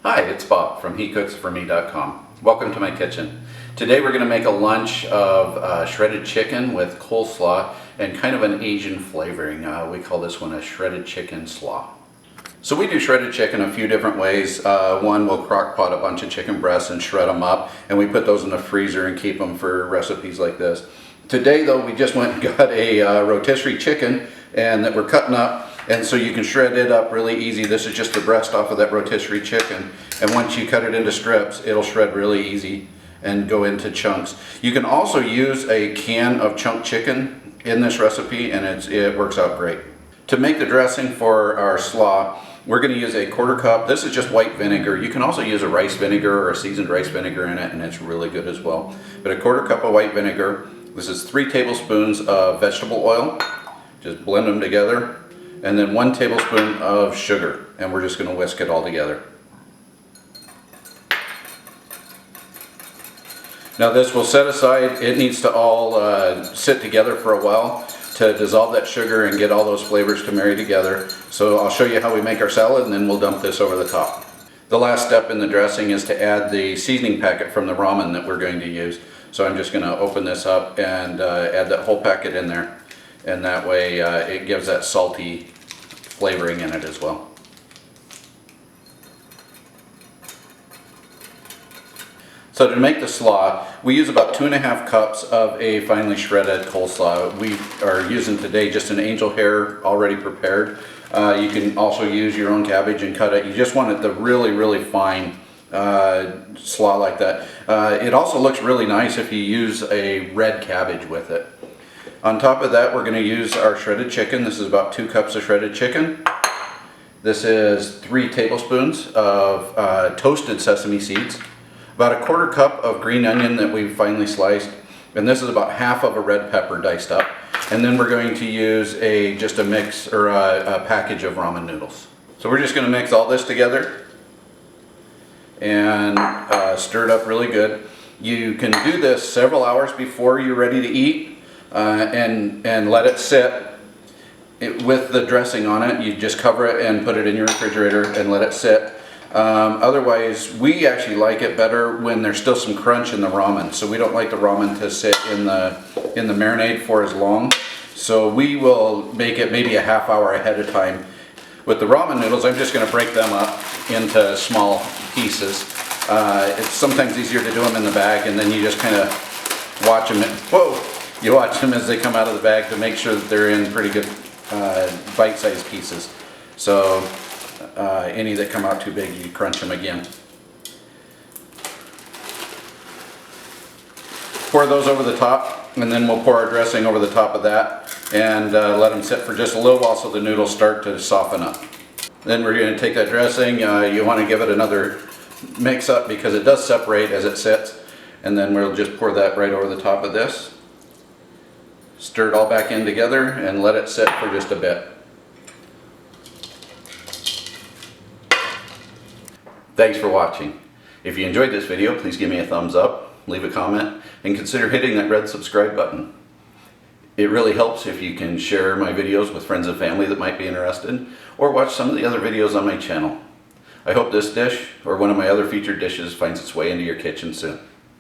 Hi, it's Bob from HeCooksForMe.com. Welcome to my kitchen. Today we're going to make a lunch of shredded chicken with coleslaw and kind of an Asian flavoring. We call this one a shredded chicken slaw. So we do shredded chicken a few different ways. One, we'll crock pot a bunch of chicken breasts and shred them up, and we put those in the freezer and keep them for recipes like this. Today though, we just went and got a rotisserie chicken and that we're cutting up. And so you can shred it up really easy. This is just the breast off of that rotisserie chicken. And once you cut it into strips, it'll shred really easy and go into chunks. You can also use a can of chunk chicken in this recipe and it works out great. To make the dressing for our slaw, we're going to use a 1/4 cup. This is just white vinegar. You can also use a rice vinegar or a seasoned rice vinegar in it and it's really good as well. But a 1/4 cup of white vinegar. This is 3 tablespoons of vegetable oil. Just blend them together. And then 1 tablespoon of sugar, and we're just going to whisk it all together. Now this will set aside. It needs to all sit together for a while to dissolve that sugar and get all those flavors to marry together. So I'll show you how we make our salad and then we'll dump this over the top. The last step in the dressing is to add the seasoning packet from the ramen that we're going to use. So I'm just going to open this up and add that whole packet in there. And that way it gives that salty flavoring in it as well. So to make the slaw, we use about 2½ cups of a finely shredded coleslaw. We are using today just an angel hair already prepared. You can also use your own cabbage and cut it. You just want it the really fine slaw like that. It also looks really nice if you use a red cabbage with it. On top of that, we're going to use our shredded chicken. This is about 2 cups of shredded chicken. This is 3 tablespoons of toasted sesame seeds. About a 1/4 cup of green onion that we've finely sliced. And this is about half of a red pepper diced up. And then we're going to use just a mix or a package of ramen noodles. So we're just going to mix all this together and stir it up really good. You can do this several hours before you're ready to eat. And let it sit with the dressing on it. You just cover it and put it in your refrigerator and let it sit. Otherwise, we actually like it better when there's still some crunch in the ramen. So we don't like the ramen to sit in the marinade for as long. So we will make it maybe a ½ hour ahead of time. With the ramen noodles, I'm just going to break them up into small pieces. It's sometimes easier to do them in the bag, and then you just kind of watch them. You watch them as they come out of the bag to make sure that they're in pretty good bite-sized pieces. So any that come out too big, you crunch them again. Pour those over the top, and then we'll pour our dressing over the top of that and let them sit for just a little while so the noodles start to soften up. Then we're going to take that dressing. You want to give it another mix up because it does separate as it sits. And then we'll just pour that right over the top of this. Stir it all back in together and let it sit for just a bit. Thanks for watching. If you enjoyed this video, please give me a thumbs up, leave a comment, and consider hitting that red subscribe button. It really helps if you can share my videos with friends and family that might be interested, or watch some of the other videos on my channel. I hope this dish, or one of my other featured dishes, finds its way into your kitchen soon.